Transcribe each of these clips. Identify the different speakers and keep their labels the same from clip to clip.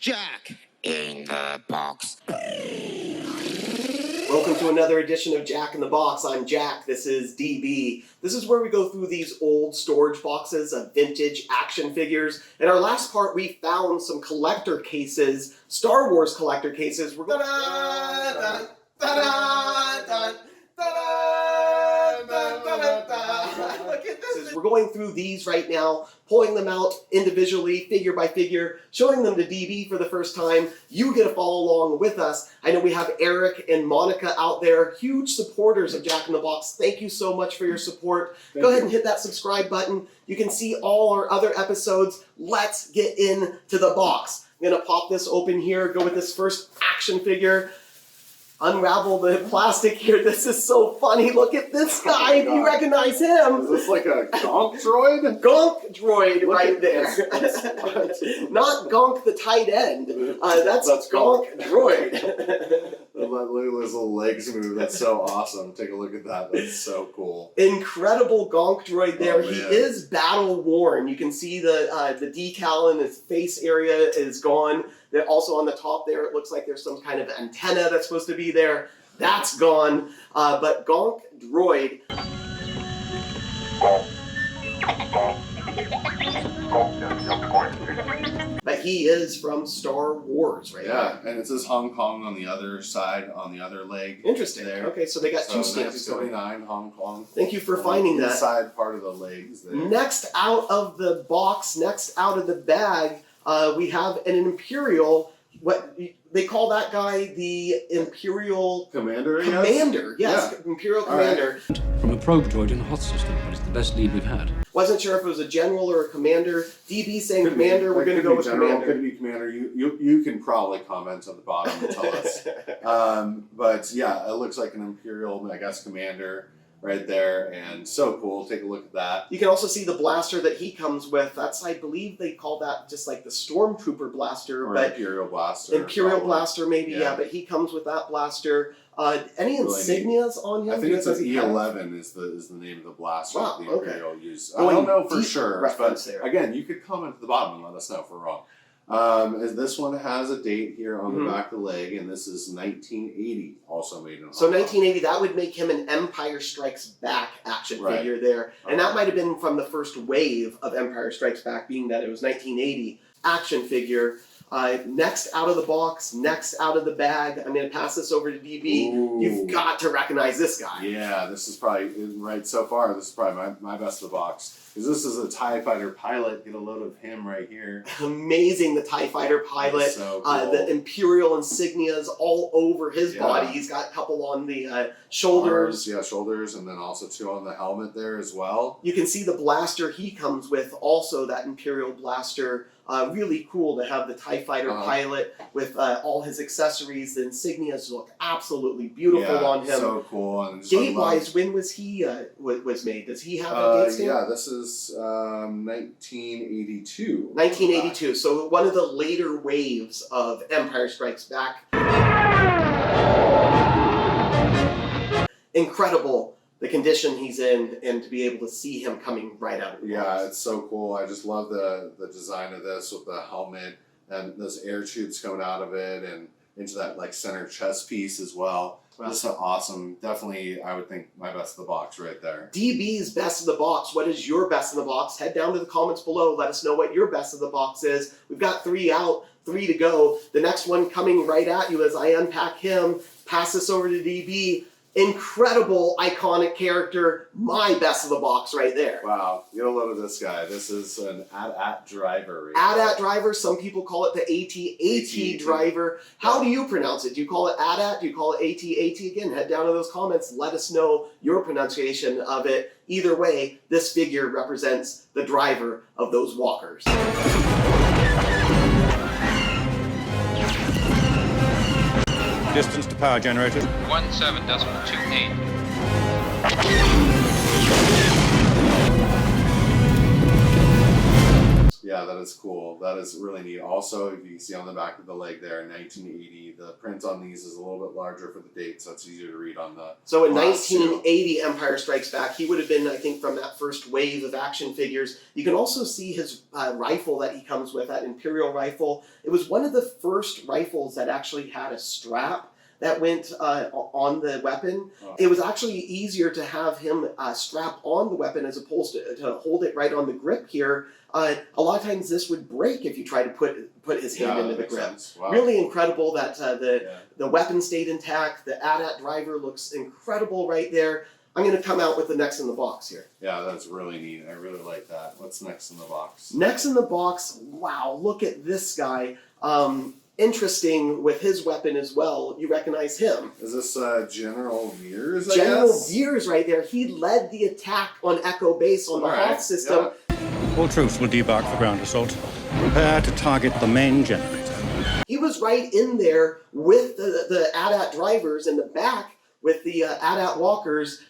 Speaker 1: JAK in the Box.
Speaker 2: Welcome to another edition of JAK in the Box. I'm Jack, this is DB. This is where we go through these old storage boxes of vintage action figures. In our last part, we found some collector cases, Star Wars collector cases. We're gonna... Look at this. We're going through these right now, pulling them out individually, figure by figure, showing them to DB for the first time. You get to follow along with us. I know we have Eric and Monica out there, huge supporters of JAK in the Box. Thank you so much for your support. Go ahead and hit that subscribe button. You can see all our other episodes. Let's get into the box. I'm gonna pop this open here, go with this first action figure. Unravel the plastic here. This is so funny. Look at this guy. If you recognize him.
Speaker 3: Is this like a Gonk droid?
Speaker 2: Gonk droid right there. Not Gonk the tight end. That's Gonk droid.
Speaker 3: Look at those little legs move. That's so awesome. Take a look at that. That's so cool.
Speaker 2: Incredible Gonk droid there.
Speaker 3: Oh,
Speaker 2: he is battle worn. You can see the decal in his face area is gone. They're also on the top there, it looks like there's some kind of antenna that's supposed to be there. That's gone. But Gonk droid. But he is from Star Wars, right?
Speaker 3: Yeah, and it says Hong Kong on the other side, on the other leg.
Speaker 2: Interesting.
Speaker 3: There.
Speaker 2: Okay, so they got two stamps.
Speaker 3: 1979 Hong Kong.
Speaker 2: Thank you for finding that.
Speaker 3: Inside part of the legs there.
Speaker 2: Next out of the box, next out of the bag, we have an Imperial. What they call that guy, the Imperial
Speaker 3: Commander, I guess?
Speaker 2: Commander. Yes,
Speaker 3: Yeah.
Speaker 2: Imperial Commander.
Speaker 4: From a probe droid in the hot system, but it's the best lead we've had.
Speaker 2: Wasn't sure if it was a general or a commander. DB saying commander. We're going to go with
Speaker 3: general,
Speaker 2: commander.
Speaker 3: Could be commander. You can probably comment on the bottom and tell us. But yeah, it looks like an Imperial, I guess, commander right there, and so cool. Take a look at that.
Speaker 2: You can also see the blaster that he comes with. That's, I believe they call that just like the Stormtrooper blaster,
Speaker 3: Or
Speaker 2: but
Speaker 3: Imperial blaster.
Speaker 2: Imperial
Speaker 3: probably.
Speaker 2: blaster maybe,
Speaker 3: Yeah.
Speaker 2: yeah. But he comes with that blaster. Any
Speaker 3: Really
Speaker 2: insignias on him?
Speaker 3: I think it's an
Speaker 2: Does he have?
Speaker 3: E11 is the name of the blaster
Speaker 2: Wow,
Speaker 3: that the
Speaker 2: okay.
Speaker 3: Imperial used. I
Speaker 2: Going
Speaker 3: don't know for
Speaker 2: deep
Speaker 3: sure, but
Speaker 2: reference there.
Speaker 3: again, you could comment at the bottom and let us know if we're wrong. This one has a date here on the back of the leg, and this is 1980, also made in Hong
Speaker 2: So
Speaker 3: Kong.
Speaker 2: 1980, that would make him an Empire Strikes Back action
Speaker 3: Right.
Speaker 2: figure there. And that might have been from the first wave of Empire Strikes Back, being that it was 1980 action figure. Next out of the box, next out of the bag, I'm going to pass this over to DB.
Speaker 3: Ooh.
Speaker 2: You've got to recognize this guy.
Speaker 3: Yeah, this is probably, right so far, this is probably my best of the box. Because this is a TIE Fighter pilot. Get a load of him right here.
Speaker 2: Amazing, the TIE Fighter pilot.
Speaker 3: That's so cool.
Speaker 2: The Imperial insignias all over his body. He's got a couple on the shoulders.
Speaker 3: Arms, yeah, shoulders, and then also two on the helmet there as well.
Speaker 2: You can see the blaster he comes with, also that Imperial blaster. Really cool to have the TIE Fighter pilot with all his accessories. The insignias look absolutely beautiful on him.
Speaker 3: So cool. And
Speaker 2: Date-wise, when was he was made? Does he have a date stamp?
Speaker 3: Yeah, this is 1982.
Speaker 2: 1982. So one of the later waves of Empire Strikes Back. Incredible. The condition he's in, and to be able to see him coming right out of the box.
Speaker 3: Yeah, it's so cool. I just love the design of this with the helmet and those air tubes coming out of it and into that like center chest piece as well.
Speaker 2: Wow.
Speaker 3: This is awesome. Definitely, I would think my best of the box right there.
Speaker 2: DB's best of the box. What is your best of the box? Head down to the comments below. Let us know what your best of the box is. We've got 3 out, 3 to go. The next one coming right at you as I unpack him. Pass this over to DB. Incredible, iconic character. My best of the box right there.
Speaker 3: Wow, get a load of this guy. This is an AT-AT driver.
Speaker 2: Right? AT-AT driver. Some people call it the AT-AT driver. How do you pronounce it? Do you call it AT-AT? Do you call it AT-AT? Again, head down to those comments. Let us know your pronunciation of it. Either way, this figure represents the driver of those walkers.
Speaker 5: Distance to power generator.
Speaker 6: 17.28.
Speaker 3: Yeah, that is cool. That is really neat. Also, if you can see on the back of the leg there, 1980. The print on these is a little bit larger for the date, so it's easier to read on the.
Speaker 2: So in
Speaker 3: glass, too.
Speaker 2: 1980, Empire Strikes Back, he would have been, I think, from that first wave of action figures. You can also see his rifle that he comes with, that Imperial rifle. It was one of the first rifles that actually had a strap that went on the weapon.
Speaker 3: Oh.
Speaker 2: It was actually easier to have him strap on the weapon as opposed to hold it right on the grip here. A lot of times this would break if you try to put his hand into the grip.
Speaker 3: Wow.
Speaker 2: Really incredible that the weapon stayed intact. The AT-AT driver looks incredible right there. I'm going to come out with the next in the box here.
Speaker 3: Yeah, that's really neat. I really like that. What's next in the box?
Speaker 2: Next in the box, wow, look at this guy. Interesting with his weapon as well. You recognize him.
Speaker 3: Is this General Veers, I
Speaker 2: General
Speaker 3: guess?
Speaker 2: Veers right there. He led the attack on Echo Base on the Hoth system.
Speaker 3: Yeah.
Speaker 5: All troops will debark for ground assault. Prepare to target the main generator.
Speaker 2: He was right in there with the AT-AT drivers in the back with the AT-AT walkers.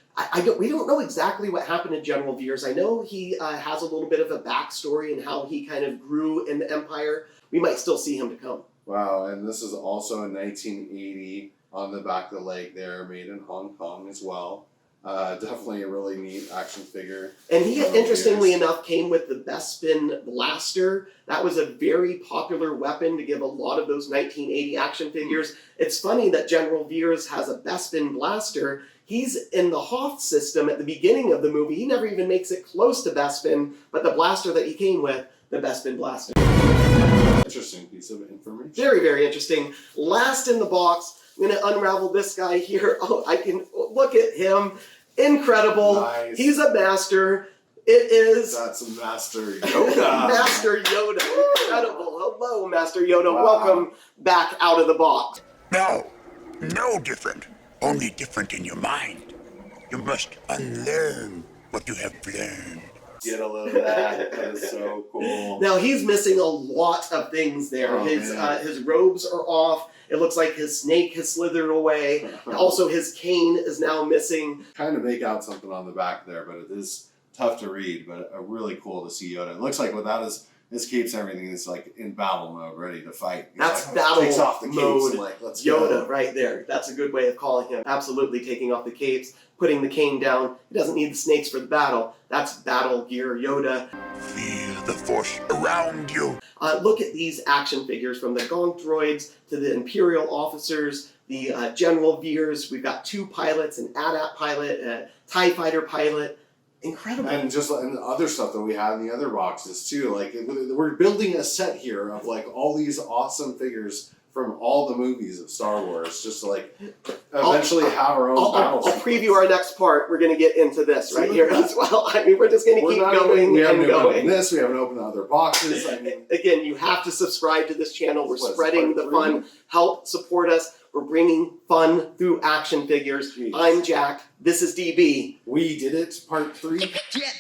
Speaker 2: We don't know exactly what happened to General Veers. I know he has a little bit of a backstory and how he kind of grew in the Empire. We might still see him to come.
Speaker 3: Wow, and this is also in 1980 on the back of the leg there, made in Hong Kong as well. Definitely a really neat action figure.
Speaker 2: And he, interestingly enough, came with the Bespin blaster. That was a very popular weapon to give a lot of those 1980 action figures. It's funny that General Veers has a Bespin blaster. He's in the Hoth system at the beginning of the movie. He never even makes it close to Bespin, but the blaster that he came with, the Bespin blaster.
Speaker 3: Interesting piece of information.
Speaker 2: Very, very interesting. Last in the box, I'm going to unravel this guy here. Oh, I can look at him. Incredible.
Speaker 3: Nice.
Speaker 2: He's a master. It is
Speaker 3: That's Master Yoda.
Speaker 2: Master Yoda. Incredible. Hello, Master Yoda.
Speaker 3: Wow.
Speaker 2: Welcome back out of the box.
Speaker 1: No, no different. Only different in your mind. You must unlearn what you have learned.
Speaker 3: Get a load of that. That is so cool.
Speaker 2: Now, he's missing a lot of things there.
Speaker 3: Oh,
Speaker 2: his robes are off. It looks like his snake has slithered away. Also, his cane is now missing.
Speaker 3: Kind of make out something on the back there, but it is tough to read, but really cool to see Yoda. It looks like without his capes and everything, is like in battle mode, ready to fight. He's
Speaker 2: That's
Speaker 3: like,
Speaker 2: battle
Speaker 3: takes off the capes
Speaker 2: mode
Speaker 3: and like, let's
Speaker 2: Yoda
Speaker 3: go.
Speaker 2: right there. That's a good way of calling him. Absolutely taking off the capes, putting the cane down. He doesn't need the snakes for the battle. That's battle gear Yoda.
Speaker 1: Feel the force around you.
Speaker 2: Look at these action figures from the Gonk droids to the Imperial officers, the General Veers. We've got 2 pilots, an AT-AT pilot, a TIE fighter pilot. Incredible.
Speaker 3: And just and other stuff that we have in the other boxes too. Like we're building a set here of like all these awesome figures from all the movies of Star Wars. Just to, like eventually have our own battle.
Speaker 2: I'll preview our next part. We're going to get into this right here as well. I mean, we're just going to keep going
Speaker 3: We haven't
Speaker 2: and
Speaker 3: opened
Speaker 2: going.
Speaker 3: this. We haven't opened other boxes. I mean,
Speaker 2: Again, you have to subscribe to this channel. We're
Speaker 3: What,
Speaker 2: spreading the
Speaker 3: part 3?
Speaker 2: fun. Help support us. We're bringing fun through action figures.
Speaker 3: Jeez.
Speaker 2: I'm Jack. This is DB.
Speaker 3: we did it. Part 3.
Speaker 1: Get